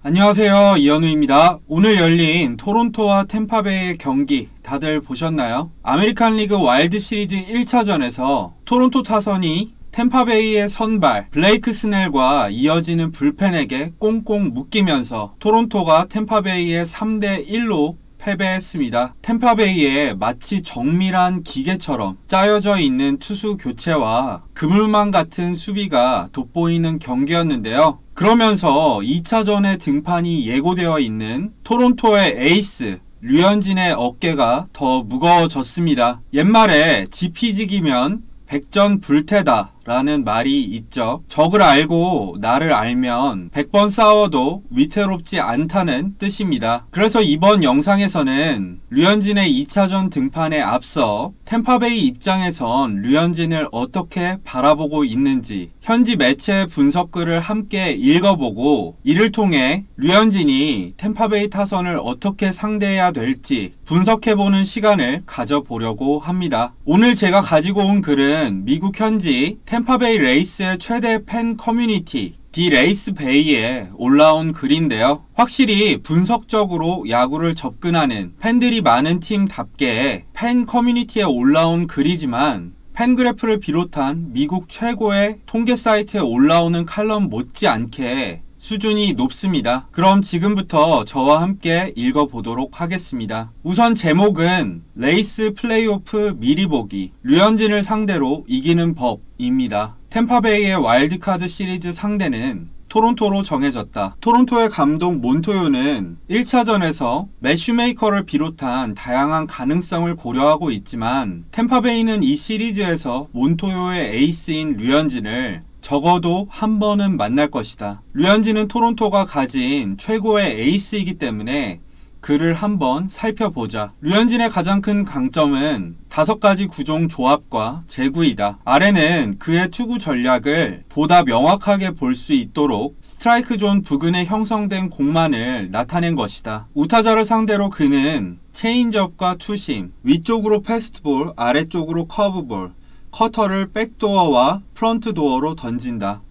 안녕하세요, 이현우입니다. 오늘 열린 토론토와 템파베이의 경기 다들 보셨나요? 아메리칸 리그 와일드 시리즈 1차전에서 토론토 타선이 템파베이의 선발 블레이크 스넬과 이어지는 불펜에게 꽁꽁 묶이면서 토론토가 템파베이의 3대1로 패배했습니다. 템파베이에 마치 정밀한 기계처럼 짜여져 있는 투수 교체와 그물망 같은 수비가 돋보이는 경기였는데요. 그러면서 2차전의 등판이 예고되어 있는 토론토의 에이스 류현진의 어깨가 더 무거워졌습니다. 옛말에 지피지기면 백전불태다 라는 말이 있죠. 적을 알고 나를 알면 100번 싸워도 위태롭지 않다는 뜻입니다. 그래서 이번 영상에서는 류현진의 2차전 등판에 앞서 템파베이 입장에선 류현진을 어떻게 바라보고 있는지 현지 매체 분석글을 함께 읽어보고 이를 통해 류현진이 템파베이 타선을 어떻게 상대해야 될지 분석해보는 시간을 가져보려고 합니다. 오늘 제가 가지고 온 글은 미국 현지 템파베이 레이스의 최대 팬 커뮤니티 디 레이스 베이에 올라온 글인데요. 확실히 분석적으로 야구를 접근하는 팬들이 많은 팀답게 팬 커뮤니티에 올라온 글이지만 팬그래프를 비롯한 미국 최고의 통계 사이트에 올라오는 칼럼 못지않게 수준이 높습니다. 그럼 지금부터 저와 함께 읽어보도록 하겠습니다. 우선 제목은 레이스 플레이오프 미리 보기 류현진을 상대로 이기는 법입니다. 템파베이의 와일드카드 시리즈 상대는 토론토로 정해졌다. 토론토의 감독 몬토요는 1차전에서 맷 슈메이커를 비롯한 다양한 가능성을 고려하고 있지만 템파베이는 이 시리즈에서 몬토요의 에이스인 류현진을 적어도 한 번은 만날 것이다. 류현진은 토론토가 가진 최고의 에이스이기 때문에 그를 한번 살펴보자. 류현진의 가장 큰 강점은 5가지 구종 조합과 제구이다. 아래는 그의 투구 전략을 보다 명확하게 볼 수 있도록 스트라이크 존 부근에 형성된 공만을 나타낸 것이다. 우타자를 상대로 그는 체인지업과 투심, 위쪽으로 패스트볼, 아래쪽으로 커브볼, 커터를 백도어와 프런트도어로 던진다.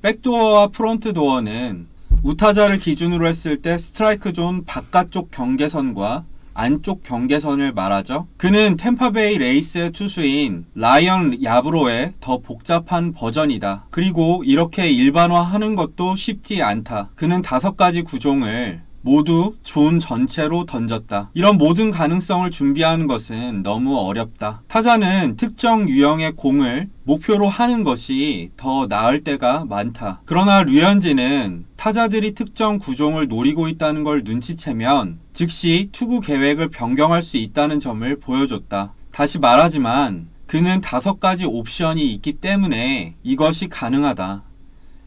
백도어와 프런트도어는 우타자를 기준으로 했을 때 스트라이크 존 바깥쪽 경계선과 안쪽 경계선을 말하죠. 그는 템파베이 레이스의 투수인 라이언 야브로의 더 복잡한 버전이다. 그리고 이렇게 일반화하는 것도 쉽지 않다. 그는 5가지 구종을 모두 존 전체로 던졌다. 이런 모든 가능성을 준비하는 것은 너무 어렵다. 타자는 특정 유형의 공을 목표로 하는 것이 더 나을 때가 많다. 그러나 류현진은 타자들이 특정 구종을 노리고 있다는 걸 눈치채면 즉시 투구 계획을 변경할 수 있다는 점을 보여줬다. 다시 말하지만 그는 5가지 옵션이 있기 때문에 이것이 가능하다.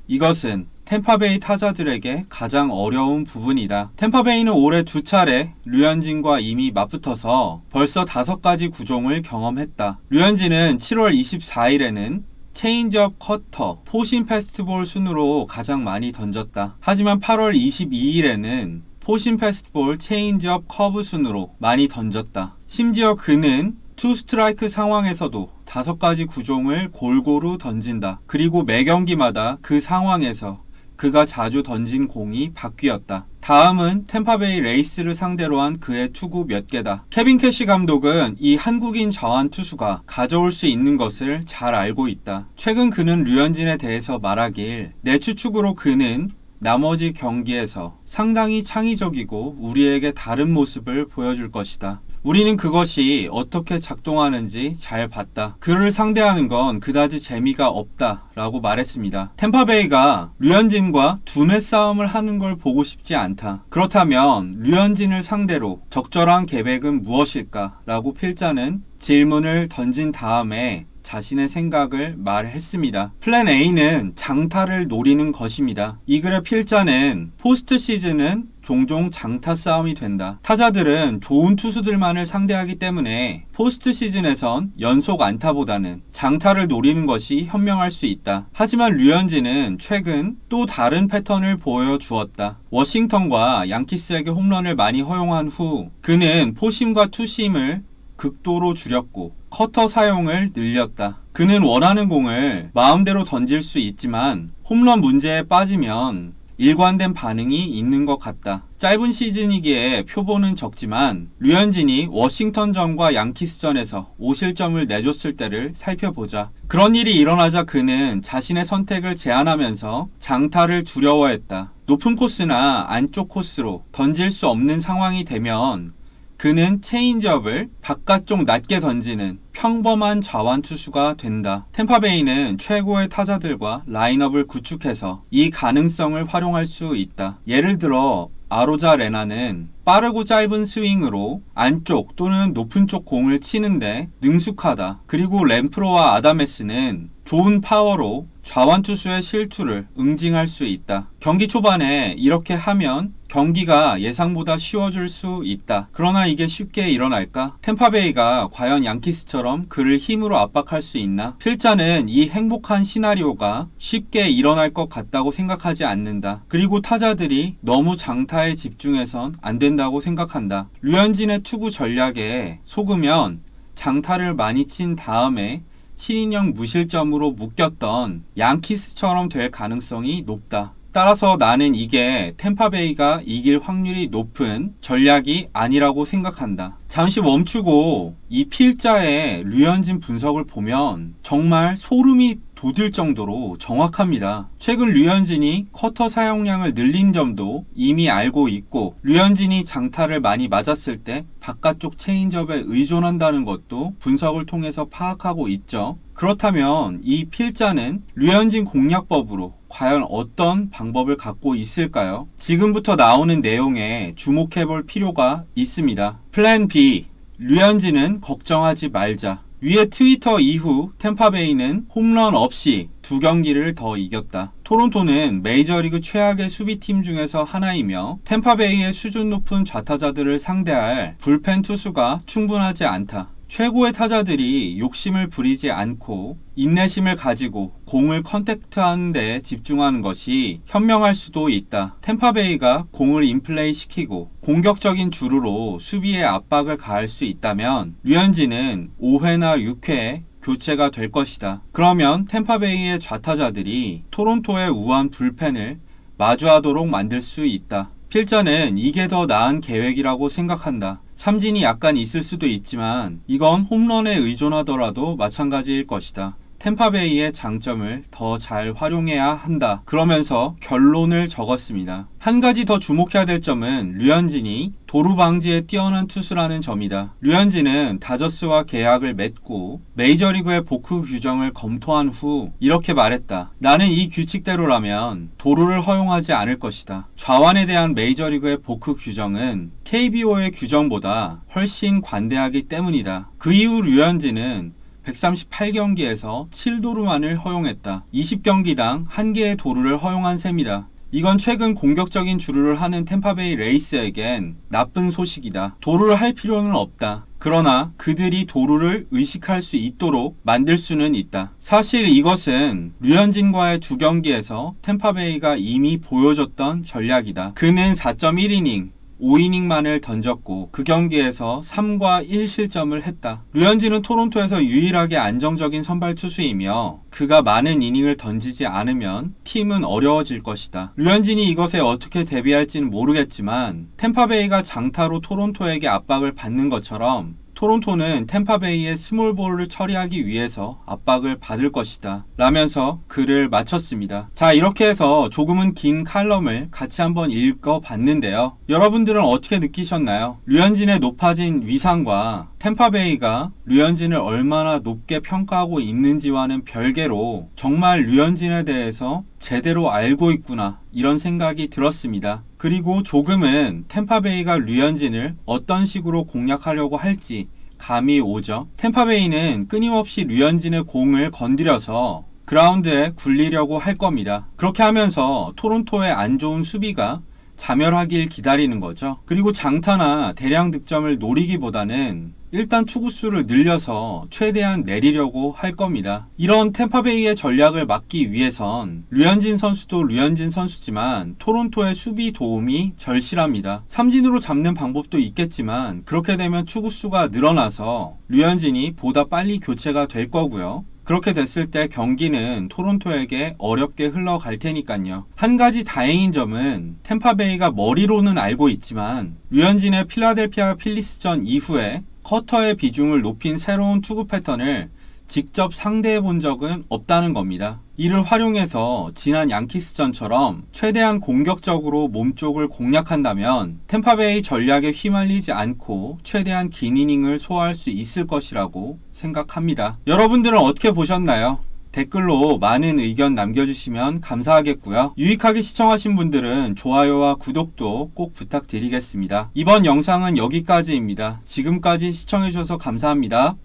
이것은 템파베이 타자들에게 가장 어려운 부분이다. 템파베이는 올해 2차례 류현진과 이미 맞붙어서 벌써 5가지 구종을 경험했다. 류현진은 7월 24일에는 체인지업, 커터, 포심 패스트볼 순으로 가장 많이 던졌다. 하지만 8월 22일에는 포심 패스트볼, 체인지업, 커브 순으로 많이 던졌다. 심지어 그는 투 스트라이크 상황에서도 5가지 구종을 골고루 던진다. 그리고 매 경기마다 그 상황에서 그가 자주 던진 공이 바뀌었다. 다음은 템파베이 레이스를 상대로 한 그의 투구 몇 개다. 케빈 캐시 감독은 이 한국인 자완 투수가 가져올 수 있는 것을 잘 알고 있다. 최근 그는 류현진에 대해서 말하길 내 추측으로 그는 나머지 경기에서 상당히 창의적이고 우리에게 다른 모습을 보여줄 것이다. 우리는 그것이 어떻게 작동하는지 잘 봤다. 그를 상대하는 건 그다지 재미가 없다 라고 말했습니다. 템파베이가 류현진과 두뇌 싸움을 하는 걸 보고 싶지 않다. 그렇다면 류현진을 상대로 적절한 계획은 무엇일까? 라고 필자는 질문을 던진 다음에 자신의 생각을 말했습니다. 플랜 A는 장타를 노리는 것입니다. 이 글의 필자는 포스트 시즌은 종종 장타 싸움이 된다. 타자들은 좋은 투수들만을 상대하기 때문에 포스트 시즌에선 연속 안타보다는 장타를 노리는 것이 현명할 수 있다. 하지만 류현진은 최근 또 다른 패턴을 보여주었다. 워싱턴과 양키스에게 홈런을 많이 허용한 후 그는 포심과 투심을 극도로 줄였고 커터 사용을 늘렸다. 그는 원하는 공을 마음대로 던질 수 있지만 홈런 문제에 빠지면 일관된 반응이 있는 것 같다. 짧은 시즌이기에 표본은 적지만 류현진이 워싱턴전과 양키스전에서 5실점을 내줬을 때를 살펴보자. 그런 일이 일어나자 그는 자신의 선택을 제한하면서 장타를 두려워했다. 높은 코스나 안쪽 코스로 던질 수 없는 상황이 되면 그는 체인지업을 바깥쪽 낮게 던지는 평범한 좌완 투수가 된다. 템파베이는 최고의 타자들과 라인업을 구축해서 이 가능성을 활용할 수 있다. 예를 들어 아로자 레나는 빠르고 짧은 스윙으로 안쪽 또는 높은 쪽 공을 치는데 능숙하다. 그리고 램프로와 아다메스는 좋은 파워로 좌완 투수의 실투를 응징할 수 있다. 경기 초반에 이렇게 하면 경기가 예상보다 쉬워질 수 있다. 그러나 이게 쉽게 일어날까? 템파베이가 과연 양키스처럼 그를 힘으로 압박할 수 있나? 필자는 이 행복한 시나리오가 쉽게 일어날 것 같다고 생각하지 않는다. 그리고 타자들이 너무 장타에 집중해선 안 된다고 생각한다. 류현진의 투구 전략에 속으면 장타를 많이 친 다음에 7이닝 무실점으로 묶였던 양키스처럼 될 가능성이 높다. 따라서 나는 이게 템파베이가 이길 확률이 높은 전략이 아니라고 생각한다. 잠시 멈추고 이 필자의 류현진 분석을 보면 정말 소름이 돋을 정도로 정확합니다. 최근 류현진이 커터 사용량을 늘린 점도 이미 알고 있고 류현진이 장타를 많이 맞았을 때 바깥쪽 체인지업에 의존한다는 것도 분석을 통해서 파악하고 있죠. 그렇다면 이 필자는 류현진 공략법으로 과연 어떤 방법을 갖고 있을까요? 지금부터 나오는 내용에 주목해볼 필요가 있습니다. 플랜 B, 류현진은 걱정하지 말자. 위에 트위터 이후 템파베이는 홈런 없이 2경기를 더 이겼다. 토론토는 메이저리그 최악의 수비팀 중에서 하나이며 템파베이의 수준 높은 좌타자들을 상대할 불펜 투수가 충분하지 않다. 최고의 타자들이 욕심을 부리지 않고 인내심을 가지고 공을 컨택트하는 데 집중하는 것이 현명할 수도 있다. 템파베이가 공을 인플레이 시키고 공격적인 주루로 수비에 압박을 가할 수 있다면 류현진은 5회나 6회에 교체가 될 것이다. 그러면 템파베이의 좌타자들이 토론토의 우한 불펜을 마주하도록 만들 수 있다. 필자는 이게 더 나은 계획이라고 생각한다. 삼진이 약간 있을 수도 있지만 이건 홈런에 의존하더라도 마찬가지일 것이다. 템파베이의 장점을 더 잘 활용해야 한다. 그러면서 결론을 적었습니다. 한 가지 더 주목해야 될 점은 류현진이 도루 방지에 뛰어난 투수라는 점이다. 류현진은 다저스와 계약을 맺고 메이저리그의 복구 규정을 검토한 후 이렇게 말했다. 나는 이 규칙대로라면 도루를 허용하지 않을 것이다. 좌완에 대한 메이저리그의 복구 규정은 KBO의 규정보다 훨씬 관대하기 때문이다. 그 이후 류현진은 138경기에서 7도루만을 허용했다. 20경기당 1개의 도루를 허용한 셈이다. 이건 최근 공격적인 주루를 하는 템파베이 레이스에겐 나쁜 소식이다. 도루를 할 필요는 없다. 그러나 그들이 도루를 의식할 수 있도록 만들 수는 있다. 사실 이것은 류현진과의 2경기에서 템파베이가 이미 보여줬던 전략이다. 그는 4.1이닝 5이닝만을 던졌고 그 경기에서 3과 1실점을 했다. 류현진은 토론토에서 유일하게 안정적인 선발 투수이며 그가 많은 이닝을 던지지 않으면 팀은 어려워질 것이다. 류현진이 이것에 어떻게 대비할지는 모르겠지만 템파베이가 장타로 토론토에게 압박을 받는 것처럼 토론토는 템파베이의 스몰볼을 처리하기 위해서 압박을 받을 것이다. 라면서 글을 마쳤습니다. 자, 이렇게 해서 조금은 긴 칼럼을 같이 한번 읽어봤는데요. 여러분들은 어떻게 느끼셨나요? 류현진의 높아진 위상과 템파베이가 류현진을 얼마나 높게 평가하고 있는지와는 별개로 정말 류현진에 대해서 제대로 알고 있구나 이런 생각이 들었습니다. 그리고 조금은 템파베이가 류현진을 어떤 식으로 공략하려고 할지 감이 오죠. 템파베이는 끊임없이 류현진의 공을 건드려서 그라운드에 굴리려고 할 겁니다. 그렇게 하면서 토론토의 안 좋은 수비가 자멸하길 기다리는 거죠. 그리고 장타나 대량 득점을 노리기보다는 일단 투구수를 늘려서 최대한 내리려고 할 겁니다. 이런 템파베이의 전략을 막기 위해선 류현진 선수도 류현진 선수지만 토론토의 수비 도움이 절실합니다. 삼진으로 잡는 방법도 있겠지만 그렇게 되면 투구수가 늘어나서 류현진이 보다 빨리 교체가 될 거고요. 그렇게 됐을 때 경기는 토론토에게 어렵게 흘러갈 테니까요. 한 가지 다행인 점은 템파베이가 머리로는 알고 있지만 류현진의 필라델피아 필리스전 이후에 커터의 비중을 높인 새로운 투구 패턴을 직접 상대해 본 적은 없다는 겁니다. 이를 활용해서 지난 양키스전처럼 최대한 공격적으로 몸쪽을 공략한다면 템파베이 전략에 휘말리지 않고 최대한 긴 이닝을 소화할 수 있을 것이라고 생각합니다. 여러분들은 어떻게 보셨나요? 댓글로 많은 의견 남겨주시면 감사하겠고요. 유익하게 시청하신 분들은 좋아요와 구독도 꼭 부탁드리겠습니다. 이번 영상은 여기까지입니다. 지금까지 시청해주셔서 감사합니다.